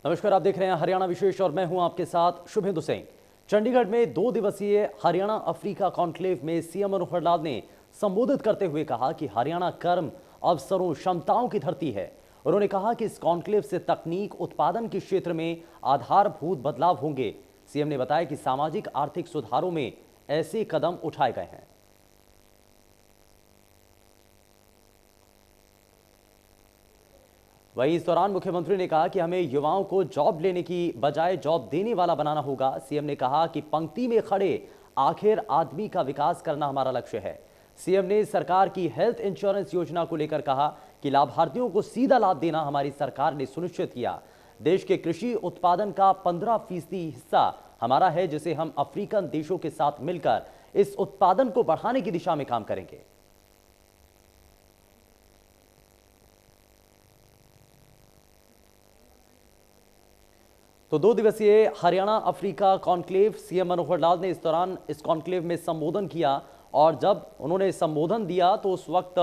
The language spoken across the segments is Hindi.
नमस्कार, आप देख रहे हैं हरियाणा विशेष और मैं हूं आपके साथ शुभेंदु सिंह। चंडीगढ़ में 2 दिवसीय हरियाणा अफ्रीका कॉन्क्लेव में सीएम मनोहर लाल ने संबोधित करते हुए कहा कि हरियाणा कर्म, अवसरों, क्षमताओं की धरती है। उन्होंने कहा कि इस कॉन्क्लेव से तकनीक उत्पादन के क्षेत्र में आधारभूत बदलाव होंगे। सीएम ने बताया कि सामाजिक आर्थिक सुधारों में ऐसे कदम उठाए गए हैं। वहीं इस दौरान मुख्यमंत्री ने कहा कि हमें युवाओं को जॉब लेने की बजाय जॉब देने वाला बनाना होगा। सीएम ने कहा कि पंक्ति में खड़े आखिर आदमी का विकास करना हमारा लक्ष्य है। सीएम ने सरकार की हेल्थ इंश्योरेंस योजना को लेकर कहा कि लाभार्थियों को सीधा लाभ देना हमारी सरकार ने सुनिश्चित किया। देश के कृषि उत्पादन का 15% हिस्सा हमारा है, जिसे हम अफ्रीकन देशों के साथ मिलकर इस उत्पादन को बढ़ाने की दिशा में काम करेंगे। तो 2 दिवसीय Haryana Africa conclave CM Manohar Lal ने इस दौरान इस कॉन्क्लेव में संबोधन किया और जब उन्होंने संबोधन दिया तो उस वक्त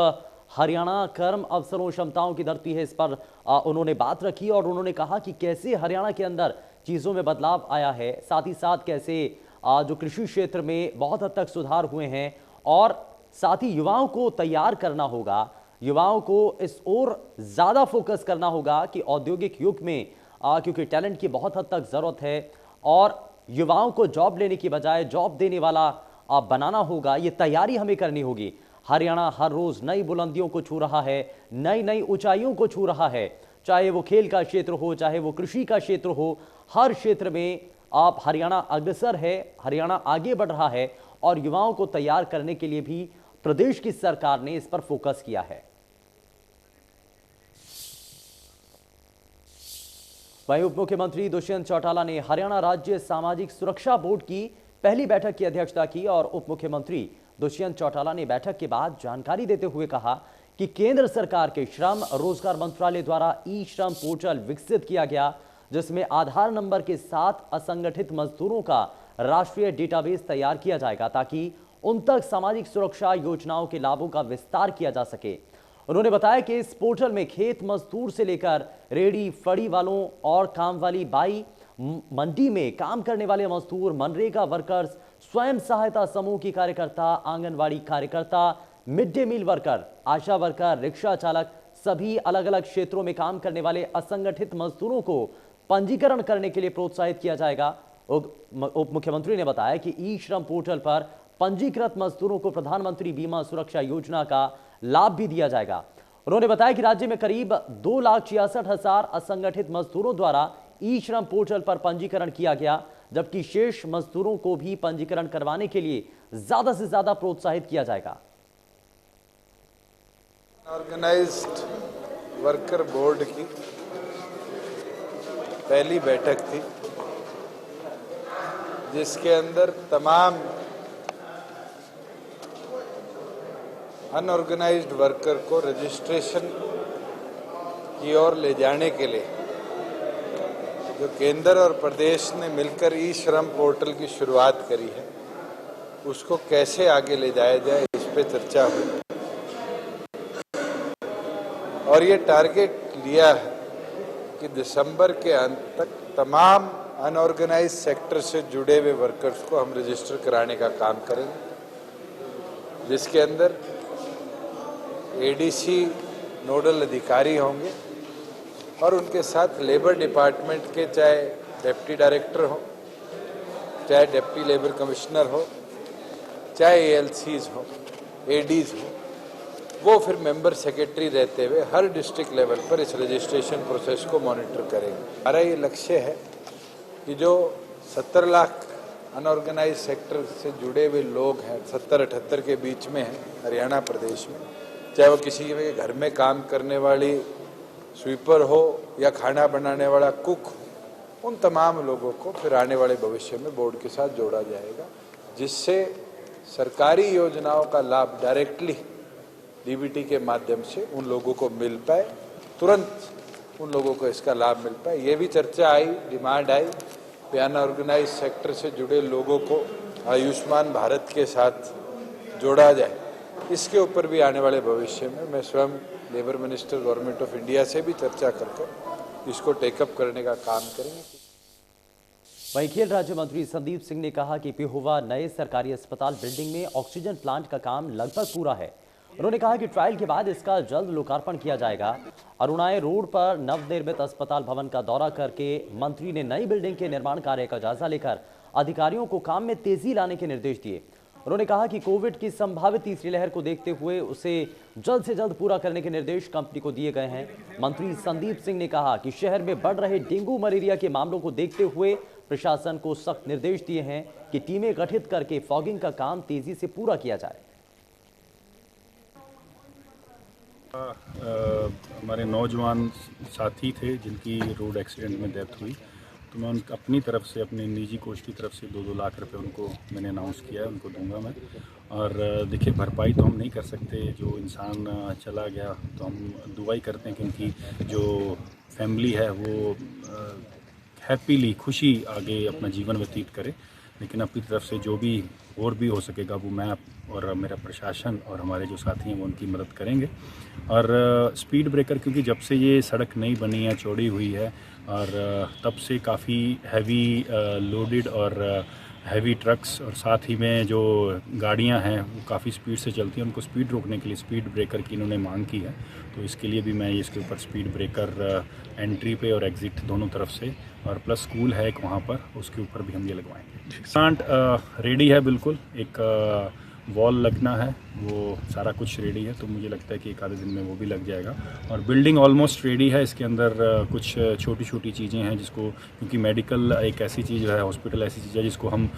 हरियाणा कर्म, अवसरों, क्षमताओं की धरती है, इस पर उन्होंने बात रखी और उन्होंने कहा कि कैसे हरियाणा के अंदर चीज़ों में बदलाव आया है, साथ ही साथ कैसे जो कृषि क्षेत्र में बहुत हद तक सुधार हुए हैं और साथ ही युवाओं को तैयार करना होगा, युवाओं को इस ओर ज़्यादा फोकस करना होगा कि औद्योगिक युग में क्योंकि टैलेंट की बहुत हद तक ज़रूरत है और युवाओं को जॉब लेने की बजाय जॉब देने वाला बनाना होगा। ये तैयारी हमें करनी होगी। हरियाणा हर रोज़ नई बुलंदियों को छू रहा है, नई नई ऊंचाइयों को छू रहा है, चाहे वो खेल का क्षेत्र हो, चाहे वो कृषि का क्षेत्र हो। हर क्षेत्र में आप हरियाणा अग्रसर है, हरियाणा आगे बढ़ रहा है और युवाओं को तैयार करने के लिए भी प्रदेश की सरकार ने इस पर फोकस किया है। वहीं उप मुख्यमंत्री दुष्यंत चौटाला ने हरियाणा राज्य सामाजिक सुरक्षा बोर्ड की पहली बैठक की अध्यक्षता की और उप मुख्यमंत्री दुष्यंत चौटाला ने बैठक के बाद जानकारी देते हुए कहा कि केंद्र सरकार के श्रम रोजगार मंत्रालय द्वारा ई श्रम पोर्टल विकसित किया गया, जिसमें आधार नंबर के साथ असंगठित मजदूरों का राष्ट्रीय डेटाबेस तैयार किया जाएगा ताकि उन तक सामाजिक सुरक्षा योजनाओं के लाभों का विस्तार किया जा सके। उन्होंने बताया कि इस पोर्टल में खेत मजदूर से लेकर रेडी फड़ी वालों और काम वाली बाई, मंडी में काम करने वाले मजदूर, मनरेगा वर्कर्स, स्वयं सहायता समूह की कार्यकर्ता, आंगनवाड़ी कार्यकर्ता, मिड डे मील वर्कर, आशा वर्कर, रिक्शा चालक, सभी अलग अलग क्षेत्रों में काम करने वाले असंगठित मजदूरों को पंजीकरण करने के लिए प्रोत्साहित किया जाएगा। उप मुख्यमंत्री ने बताया कि ई श्रम पोर्टल पर पंजीकृत मजदूरों को प्रधानमंत्री बीमा सुरक्षा योजना का लाभ भी दिया जाएगा। उन्होंने बताया कि राज्य में करीब 2,66,000 असंगठित मजदूरों द्वारा ई श्रम पोर्टल पर पंजीकरण किया गया, जबकि शेष मजदूरों को भी पंजीकरण करवाने के लिए ज्यादा से ज्यादा प्रोत्साहित किया जाएगा। ऑर्गेनाइज्ड वर्कर बोर्ड की पहली बैठक थी, जिसके अंदर तमाम अनऑर्गेनाइज्ड वर्कर को रजिस्ट्रेशन की ओर ले जाने के लिए जो केंद्र और प्रदेश ने मिलकर ई श्रम पोर्टल की शुरुआत करी है, उसको कैसे आगे ले जाया जाए, इस पे चर्चा हुई और ये टारगेट लिया है कि दिसंबर के अंत तक तमाम अनऑर्गेनाइज्ड सेक्टर से जुड़े हुए वर्कर्स को हम रजिस्टर कराने का काम करेंगे, जिसके अंदर एडीसी नोडल अधिकारी होंगे और उनके साथ लेबर डिपार्टमेंट के चाहे डिप्टी डायरेक्टर हो, चाहे डिप्टी लेबर कमिश्नर हो, चाहे एएलसीज हो, एडीज हो, वो फिर मेंबर सेक्रेटरी रहते हुए हर डिस्ट्रिक्ट लेवल पर इस रजिस्ट्रेशन प्रोसेस को मॉनिटर करेंगे। हमारा ये लक्ष्य है कि जो 70 लाख अनऑर्गेनाइज सेक्टर से जुड़े हुए लोग हैं, 70-78 के बीच में हैं हरियाणा प्रदेश में, चाहे वो किसी के घर में काम करने वाली स्वीपर हो या खाना बनाने वाला कुक हो, उन तमाम लोगों को फिर आने वाले भविष्य में बोर्ड के साथ जोड़ा जाएगा, जिससे सरकारी योजनाओं का लाभ डायरेक्टली डीबीटी के माध्यम से उन लोगों को मिल पाए, तुरंत उन लोगों को इसका लाभ मिल पाए। ये भी चर्चा आई, डिमांड आई कि अनऑर्गेनाइज सेक्टर से जुड़े लोगों को आयुष्मान भारत के साथ जोड़ा जाए। इसके ऊपर भी आने वाले भविष्य में मैं स्वयं labour minister government of India से भी चर्चा कर इसको टेकअप करने का काम करेंगे। वहीं खेल राज्य मंत्री संदीप सिंह ने कहा कि पिहोवा नए सरकारी अस्पताल बिल्डिंग में ऑक्सीजन प्लांट का काम लगभग पूरा है। उन्होंने कहा कि ट्रायल के बाद इसका जल्द लोकार्पण किया जाएगा। अरुणाए रोड पर नवनिर्मित अस्पताल भवन का दौरा करके मंत्री ने नई बिल्डिंग के निर्माण कार्य का जायजा लेकर अधिकारियों को काम में तेजी लाने के निर्देश दिए। उन्होंने कहा कि कोविड की संभावित तीसरी लहर को देखते हुए उसे जल्द से जल्द पूरा करने के निर्देश कंपनी को दिए गए हैं। मंत्री संदीप सिंह ने कहा कि शहर में बढ़ रहे डेंगू मलेरिया के मामलों को देखते हुए प्रशासन को सख्त निर्देश दिए हैं कि टीमें गठित करके फॉगिंग का काम तेजी से पूरा किया जाए। हमारे नौजवान साथी थे जिनकी रोड एक्सीडेंट में डेथ हुई, तो मैं अपनी तरफ से, अपने निजी कोष की तरफ से 2-2 लाख रुपए उनको मैंने अनाउंस किया है, उनको दूंगा मैं। और देखिए, भरपाई तो हम नहीं कर सकते, जो इंसान चला गया तो हम दुआ ही करते हैं कि उनकी जो फैमिली है वो हैप्पीली, खुशी आगे अपना जीवन व्यतीत करे। लेकिन अपनी तरफ से जो भी और भी हो सकेगा वो मैं और मेरा प्रशासन और हमारे जो साथी हैं वो उनकी मदद करेंगे। और स्पीड ब्रेकर, क्योंकि जब से ये सड़क नई बनी है, चौड़ी हुई है, और तब से काफ़ी हैवी लोडेड और हैवी ट्रक्स और साथ ही में जो गाड़ियां हैं वो काफ़ी स्पीड से चलती हैं, उनको स्पीड रोकने के लिए स्पीड ब्रेकर की इन्होंने मांग की है। तो इसके लिए भी मैं इसके ऊपर स्पीड ब्रेकर एंट्री पे और एग्ज़िट दोनों तरफ से, और प्लस स्कूल है एक वहाँ पर, उसके ऊपर भी हम ये लगवाएंगे। प्लांट रेडी है, बिल्कुल एक वॉल लगना है, वो सारा कुछ रेडी है, तो मुझे लगता है कि एक आधे दिन में वो भी लग जाएगा। और बिल्डिंग ऑलमोस्ट रेडी है, इसके अंदर कुछ छोटी छोटी चीज़ें हैं जिसको, क्योंकि मेडिकल एक ऐसी चीज़ है, हॉस्पिटल ऐसी चीज़ है जिसको हम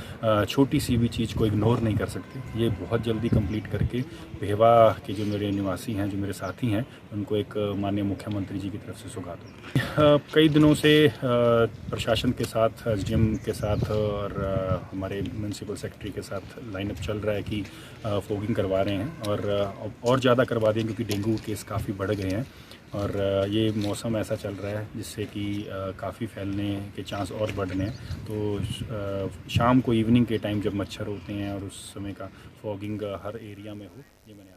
छोटी सी भी चीज़ को इग्नोर नहीं कर सकते। ये बहुत जल्दी कंप्लीट करके पिहोवा के जो मेरे निवासी हैं, जो मेरे साथी हैं, उनको एक माननीय मुख्यमंत्री जी की तरफ से सौगात होगी। कई दिनों से प्रशासन के साथ, एसडीएम के साथ और हमारे म्यूनसिपल सेक्रेटरी के साथ लाइनअप चल रहा है कि फॉगिंग करवा रहे हैं, और ज़्यादा करवा दें क्योंकि डेंगू केस काफ़ी बढ़ गए हैं। और ये मौसम ऐसा चल रहा है जिससे कि काफ़ी फैलने के चांस और बढ़ रहे हैं। तो शाम को, इवनिंग के टाइम जब मच्छर होते हैं और उस समय का फॉगिंग हर एरिया में हो, ये मैंने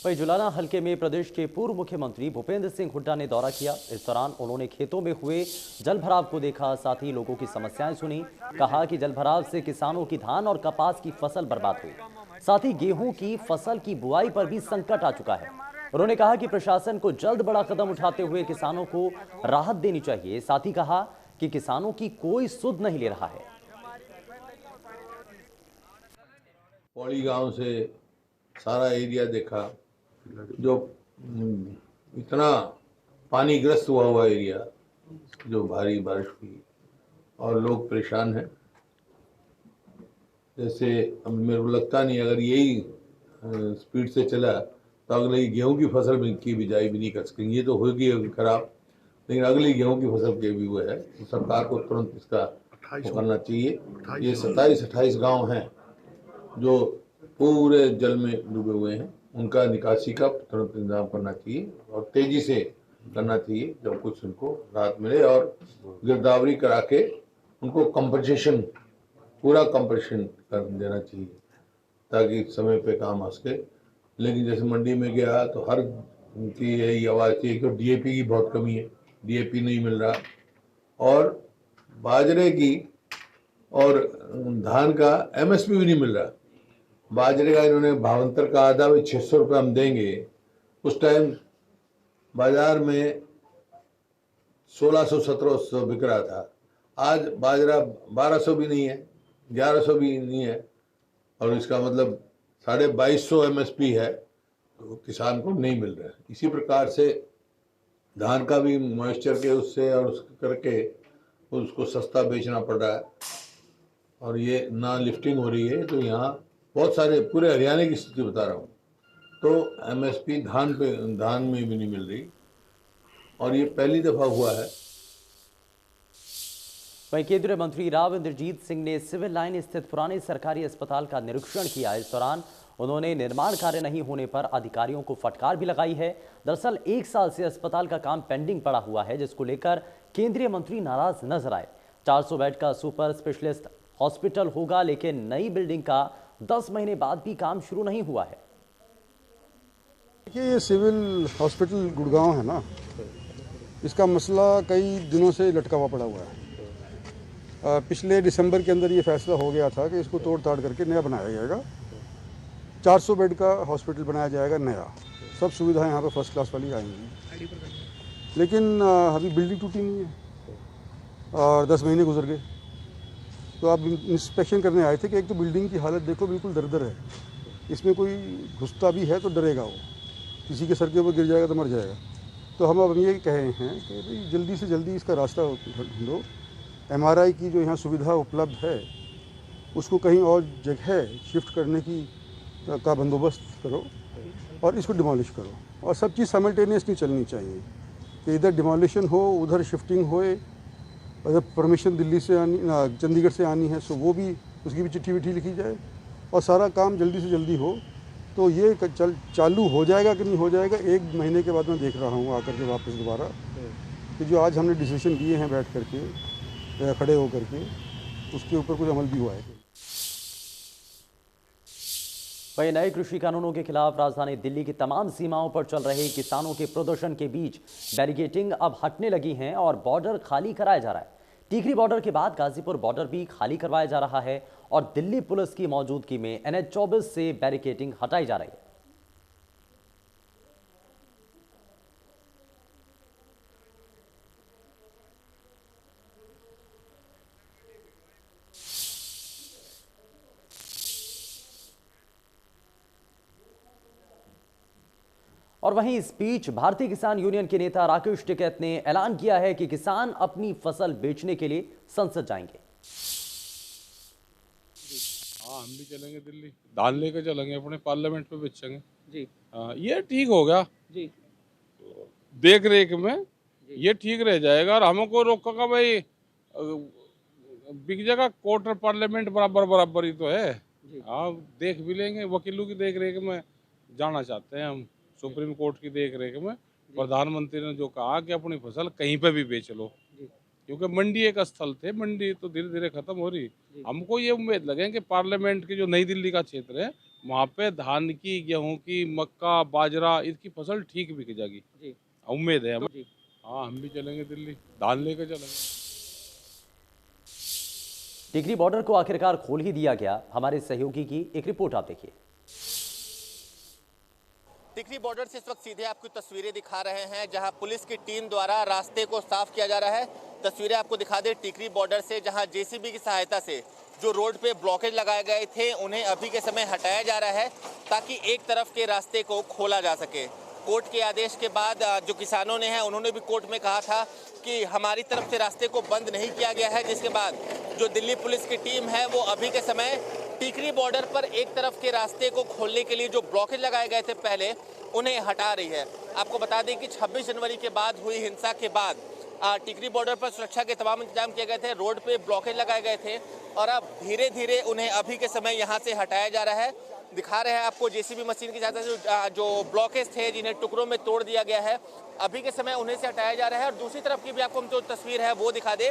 वहीं जुलाना हल्के में प्रदेश के पूर्व मुख्यमंत्री भूपेंद्र सिंह हुड्डा ने दौरा किया। इस दौरान उन्होंने खेतों में हुए जलभराव को देखा, साथ ही लोगों की समस्याएं सुनी। कहा कि जलभराव से किसानों की धान और कपास की फसल बर्बाद हुई, साथ ही गेहूं की फसल की बुआई पर भी संकट आ चुका है। उन्होंने कहा कि प्रशासन को जल्द बड़ा कदम उठाते हुए किसानों को राहत देनी चाहिए। साथ ही कहा कि किसानों की कोई सुध नहीं ले रहा है। पौड़ी गांव से सारा एरिया देखा, जो इतना पानीग्रस्त हुआ एरिया, जो भारी बारिश हुई और लोग परेशान हैं। जैसे अब मेरे को लगता नहीं, अगर यही स्पीड से चला तो अगले गेहूं की फसल की बिजाई भी नहीं कर सकेंगे। ये तो होगी खराब, लेकिन अगली गेहूं की फसल के भी हुए है, तो सरकार को तुरंत इसका करना चाहिए। ये 27-28 गांव हैं जो पूरे जल में डूबे हुए हैं, उनका निकासी का तुरंत इंतजाम करना चाहिए और तेजी से करना चाहिए, जब कुछ उनको राहत मिले। और गिरदावरी करा के उनको कंपनसेशन, पूरा कंपनसेशन कर देना चाहिए ताकि समय पे काम आ सके। लेकिन जैसे मंडी में गया तो हर उनकी यही आवाज़ थी कि डीएपी की बहुत कमी है, डीएपी नहीं मिल रहा, और बाजरे की और धान का एमएसपी भी नहीं मिल रहा। बाजरे का इन्होंने भावांतर का आधा भी 600 रुपये हम देंगे, उस टाइम बाजार में 1600-1700 बिक रहा था। आज बाजरा 1200 भी नहीं है, 1100 भी नहीं है, और इसका मतलब 2250 एमएसपी है, तो किसान को नहीं मिल रहा है। इसी प्रकार से धान का भी मॉइस्चर के उससे और उसके करके उसको सस्ता बेचना पड़ रहा है, और ये ना लिफ्टिंग हो रही है। तो यहाँ बहुत सारे, पूरे हरियाणा की स्थिति बता रहा हूँ, तो एमएसपी धान में भी नहीं मिल रही, और ये पहली दफा हुआ है। वहीं केंद्रीय मंत्री राव इंद्रजीत सिंह ने सिविल लाइन स्थित पुराने सरकारी अस्पताल का निरीक्षण किया। इस दौरान उन्होंने निर्माण कार्य नहीं होने पर अधिकारियों को फटकार भी लगाई है। दरअसल 1 साल से अस्पताल का काम पेंडिंग पड़ा हुआ है, जिसको लेकर केंद्रीय मंत्री नाराज नजर आए। 400 बेड का सुपर स्पेशलिस्ट हॉस्पिटल होगा, लेकिन नई बिल्डिंग का 10 महीने बाद भी काम शुरू नहीं हुआ है। देखिए, ये सिविल हॉस्पिटल गुड़गांव है ना, इसका मसला कई दिनों से लटका हुआ पड़ा हुआ है। पिछले दिसंबर के अंदर ये फैसला हो गया था कि इसको तोड़ ताड़ करके नया बनाया जाएगा। 400 बेड का हॉस्पिटल बनाया जाएगा नया, सब सुविधाएं यहाँ पे फर्स्ट क्लास वाली आएंगी। लेकिन अभी बिल्डिंग टूटी नहीं है और 10 महीने गुजर गए। तो आप इंस्पेक्शन करने आए थे कि एक तो बिल्डिंग की हालत देखो, बिल्कुल दरदर है, इसमें कोई घुसता भी है तो डरेगा, वो किसी के सर के ऊपर गिर जाएगा तो मर जाएगा। तो हम अब ये कह रहे हैं कि भाई जल्दी से जल्दी इसका रास्ता ढूंढो। MRI की जो यहाँ सुविधा उपलब्ध है उसको कहीं और जगह शिफ्ट करने का बंदोबस्त करो और इसको डिमोलिश करो। और सब चीज़ साइमल्टेनियसली चलनी चाहिए कि इधर डिमोलिशन हो, उधर शिफ्टिंग होए। अगर परमिशन दिल्ली से आनी, चंडीगढ़ से आनी है सो वो भी, उसकी भी चिट्ठी विट्ठी लिखी जाए और सारा काम जल्दी से जल्दी हो। तो ये चालू हो जाएगा कि नहीं हो जाएगा, 1 महीने के बाद मैं देख रहा हूँ आकर के वापस दोबारा कि जो आज हमने डिसीजन लिए हैं बैठ करके या खड़े होकर के, उसके ऊपर कुछ अमल भी हुआ है। वहीं नए कृषि कानूनों के खिलाफ राजधानी दिल्ली की तमाम सीमाओं पर चल रहे किसानों के प्रदर्शन के बीच बैरिकेडिंग अब हटने लगी है और बॉर्डर खाली कराया जा रहा है। टीकरी बॉर्डर के बाद गाजीपुर बॉर्डर भी खाली करवाया जा रहा है और दिल्ली पुलिस की मौजूदगी में NH-24 से बैरिकेडिंग हटाई जा रही है। और वहीं इस बीच भारतीय किसान यूनियन के नेता राकेश टिकैत ने ऐलान किया है कि किसान अपनी फसल बेचने के लिए संसद जाएंगे। हाँ, हम भी चलेंगे दिल्ली, धान लेकर चलेंगे, अपने पार्लियामेंट पे बेचेंगे जी। ये ठीक हो गया जी, देख रेख में ये ठीक रह जाएगा और हमको रोकेगा भाई, बिक जाएगा। कोर्ट और पार्लियामेंट बराबर ही तो है। हाँ, देख भी लेंगे, वकीलों की देख रेख में जाना चाहते हैं हम, सुप्रीम कोर्ट की देख रेख में। प्रधानमंत्री ने जो कहा कि अपनी फसल कहीं पे भी बेच लो, क्योंकि मंडी एक स्थल थे, मंडी तो धीरे धीरे खत्म हो रही। हमको ये उम्मीद लगे कि पार्लियामेंट की जो नई दिल्ली का क्षेत्र है वहाँ पे धान की, गेहूं की, मक्का, बाजरा, इसकी फसल ठीक बिक जाएगी, उम्मीद है हमें। हाँ, हम भी चलेंगे दिल्ली, धान लेकर चलेंगे। टिकरी बॉर्डर को आखिरकार खोल ही दिया गया। हमारे सहयोगी की एक रिपोर्ट आप देखिए। टिकरी बॉर्डर से इस वक्त सीधे आपको तस्वीरें दिखा रहे हैं जहां पुलिस की टीम द्वारा रास्ते को साफ किया जा रहा है। तस्वीरें आपको दिखा दें टिकरी बॉर्डर से, जहां JCB की सहायता से जो रोड पे ब्लॉकेज लगाए गए थे उन्हें अभी के समय हटाया जा रहा है ताकि एक तरफ के रास्ते को खोला जा सके। कोर्ट के आदेश के बाद जो किसानों ने है उन्होंने भी कोर्ट में कहा था कि हमारी तरफ से रास्ते को बंद नहीं किया गया है, जिसके बाद जो दिल्ली पुलिस की टीम है वो अभी के समय टिकरी बॉर्डर पर एक तरफ के रास्ते को खोलने के लिए जो ब्लॉकेज लगाए गए थे पहले, उन्हें हटा रही है। आपको बता दें कि 26 जनवरी के बाद हुई हिंसा के बाद टिकरी बॉर्डर पर सुरक्षा के तमाम इंतजाम किए गए थे, रोड पे ब्लॉकेज लगाए गए थे और अब धीरे धीरे उन्हें अभी के समय यहाँ से हटाया जा रहा है। दिखा रहे हैं आपको JCB मशीन की सहायता से जो ब्लॉकेज थे जिन्हें टुकड़ों में तोड़ दिया गया है, अभी के समय उन्हें से हटाया जा रहा है। और दूसरी तरफ की भी आपको हम जो तस्वीर है वो दिखा दे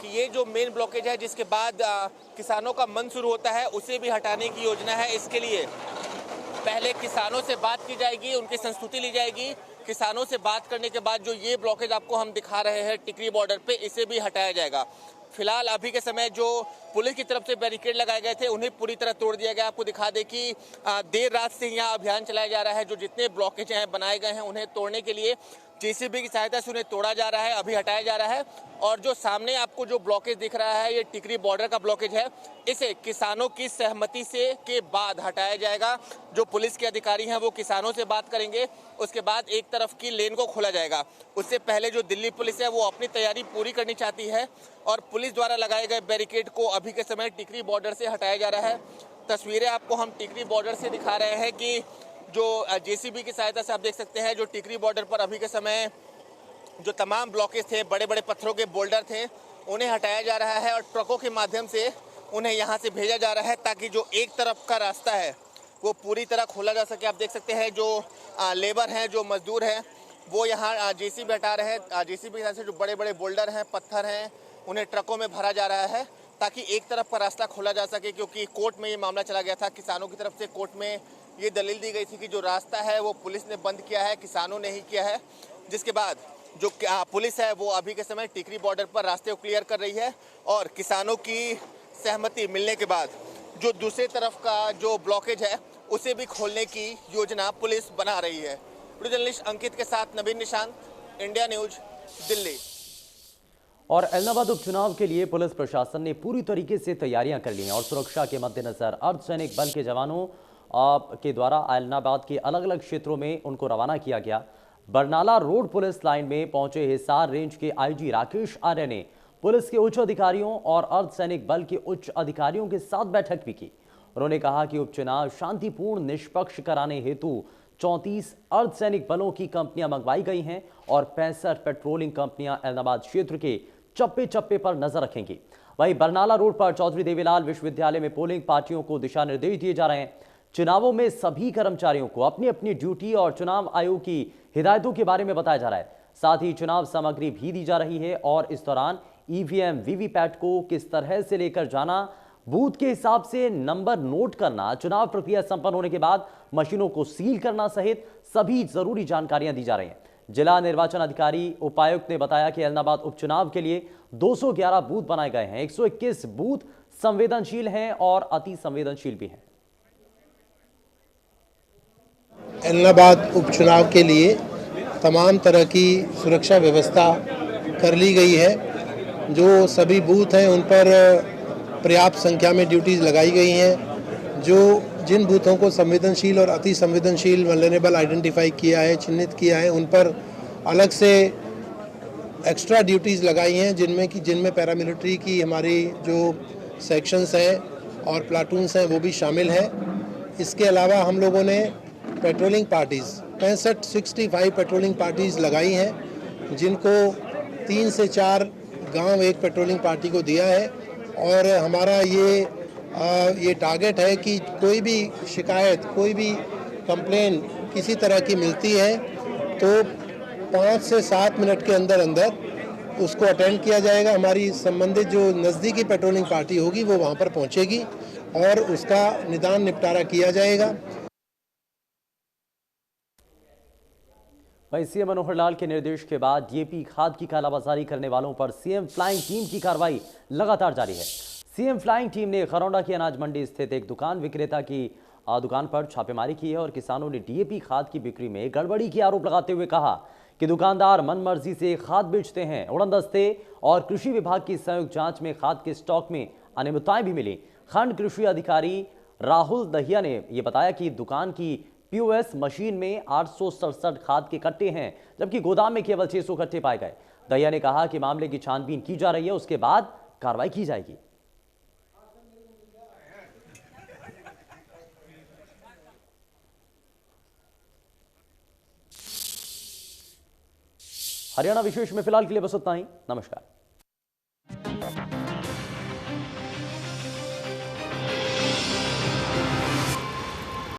कि ये जो मेन ब्लॉकेज है जिसके बाद किसानों का मन शुरू होता है, उसे भी हटाने की योजना है। इसके लिए पहले किसानों से बात की जाएगी, उनकी संस्तुति ली जाएगी। किसानों से बात करने के बाद जो ये ब्लॉकेज आपको हम दिखा रहे हैं टिकरी बॉर्डर पे, इसे भी हटाया जाएगा। फिलहाल अभी के समय जो पुलिस की तरफ से बैरिकेड लगाए गए थे उन्हें पूरी तरह तोड़ दिया गया। आपको दिखा दें कि देर रात से यहाँ अभियान चलाया जा रहा है। जो जितने ब्लॉकेज हैं बनाए गए हैं उन्हें तोड़ने के लिए JCB की सहायता से उन्हें तोड़ा जा रहा है, अभी हटाया जा रहा है। और जो सामने आपको जो ब्लॉकेज दिख रहा है ये टिकरी बॉर्डर का ब्लॉकेज है, इसे किसानों की सहमति से के बाद हटाया जाएगा। जो पुलिस के अधिकारी हैं वो किसानों से बात करेंगे, उसके बाद एक तरफ की लेन को खोला जाएगा। उससे पहले जो दिल्ली पुलिस है वो अपनी तैयारी पूरी करनी चाहती है और पुलिस द्वारा लगाए गए बैरिकेड को अभी के समय टिकरी बॉर्डर से हटाया जा रहा है। तस्वीरें आपको हम टिकरी बॉर्डर से दिखा रहे हैं कि जो JCB की सहायता से आप देख सकते हैं जो टिकरी बॉर्डर पर अभी के समय जो तमाम ब्लॉकेज थे, बड़े बड़े पत्थरों के बोल्डर थे, उन्हें हटाया जा रहा है और ट्रकों के माध्यम से उन्हें यहाँ से भेजा जा रहा है ताकि जो एक तरफ का रास्ता है वो पूरी तरह खोला जा सके। आप देख सकते हैं जो लेबर हैं, जो मजदूर हैं, वो यहाँ JCB हटा रहे हैं। JCB की सहायता से जो बड़े बड़े बोल्डर हैं, पत्थर हैं, उन्हें ट्रकों में भरा जा रहा है ताकि एक तरफ का रास्ता खोला जा सके। क्योंकि कोर्ट में ये मामला चला गया था, किसानों की तरफ से कोर्ट में ये दलील दी गई थी कि जो रास्ता है वो पुलिस ने बंद किया है, किसानों ने ही किया है, जिसके बाद जो पुलिस है वो अभी के समय टिकरी बॉर्डर पर रास्ते को क्लियर कर रही है और किसानों की सहमति मिलने के बाद जो दूसरी तरफ का जो ब्लॉकेज है उसे भी खोलने की योजना पुलिस बना रही है। वीडियो जर्नलिस्ट अंकित के साथ नवीन निशांत, इंडिया न्यूज, दिल्ली। और एलनाबाद उपचुनाव के लिए पुलिस प्रशासन ने पूरी तरीके से तैयारियां कर ली हैं और सुरक्षा के मद्देनजर अर्धसैनिक बल के जवानों के द्वारा एलनाबाद के अलग अलग क्षेत्रों में उनको रवाना किया गया। बरनाला रोड पुलिस लाइन में पहुंचे हिसार रेंज के आईजी राकेश आर्य ने पुलिस के उच्च अधिकारियों और अर्धसैनिक बल के उच्च अधिकारियों के साथ बैठक भी की। उन्होंने कहा कि उपचुनाव शांतिपूर्ण निष्पक्ष कराने हेतु 34 अर्धसैनिक बलों की कंपनियां मंगवाई गई हैं और 65 पेट्रोलिंग कंपनियां एलनाबाद क्षेत्र के चप्पे चप्पे पर नजर रखेंगी। वहीं बरनाला रोड पर चौधरी देवीलाल विश्वविद्यालय में पोलिंग पार्टियों को दिशा निर्देश दिए जा रहे हैं। चुनावों में सभी कर्मचारियों को अपनी अपनी ड्यूटी और चुनाव आयोग की हिदायतों के बारे में बताया जा रहा है। साथ ही चुनाव सामग्री भी दी जा रही है और इस दौरान ईवीएम वीवीपैट को किस तरह से लेकर जाना, बूथ के हिसाब से नंबर नोट करना, चुनाव प्रक्रिया संपन्न होने के बाद मशीनों को सील करना सहित सभी जरूरी जानकारियां दी जा रही हैं। जिला निर्वाचन अधिकारी उपायुक्त ने बताया कि एलनाबाद उपचुनाव के लिए 211 बूथ बनाए गए हैं। 121 बूथ संवेदनशील हैं और अति संवेदनशील भी हैं। एलनाबाद उपचुनाव के लिए तमाम तरह की सुरक्षा व्यवस्था कर ली गई है। जो सभी बूथ हैं उन पर पर्याप्त संख्या में ड्यूटीज लगाई गई हैं। जिन बूथों को संवेदनशील और अति संवेदनशील वल्नरेबल आइडेंटिफाई किया है, चिन्हित किया है, उन पर अलग से एक्स्ट्रा ड्यूटीज़ लगाई हैं जिनमें पैरामिलिट्री की हमारी जो सेक्शंस हैं और प्लाटून्स हैं वो भी शामिल हैं। इसके अलावा हम लोगों ने पेट्रोलिंग पार्टीज़ 65 पेट्रोलिंग पार्टीज़ लगाई हैं, जिनको 3 से 4 गांव एक पेट्रोलिंग पार्टी को दिया है। और हमारा ये टारगेट है कि कोई भी शिकायत, कोई भी कंप्लेन किसी तरह की मिलती है तो 5 से 7 मिनट के अंदर उसको अटेंड किया जाएगा। हमारी संबंधित जो नज़दीकी पेट्रोलिंग पार्टी होगी वो वहाँ पर पहुँचेगी और उसका निदान निपटारा किया जाएगा। वहीं सीएम मनोहर लाल के निर्देश के बाद डीएपी खाद की कालाबाजारी करने वालों पर सीएम फ्लाइंग टीम की कार्रवाई लगातार जारी है। सीएम फ्लाइंग टीम ने खरौंडा की अनाज मंडी स्थित एक दुकान विक्रेता की दुकान पर छापेमारी की है और किसानों ने डीएपी खाद की बिक्री में गड़बड़ी की आरोप लगाते हुए कहा कि दुकानदार मनमर्जी से खाद बेचते हैं। उड़नदस्ते और कृषि विभाग की संयुक्त जांच में खाद के स्टॉक में अनियमितताएं भी मिली। खंड कृषि अधिकारी राहुल दहिया ने यह बताया कि दुकान की पीओएस मशीन में 867 खाद के कट्टे हैं, जबकि गोदाम में केवल 600 कट्टे पाए गए। दहिया ने कहा कि मामले की छानबीन की जा रही है, उसके बाद कार्रवाई की जाएगी। हरियाणा विशेष में फिलहाल के लिए बस उतना ही। नमस्कार।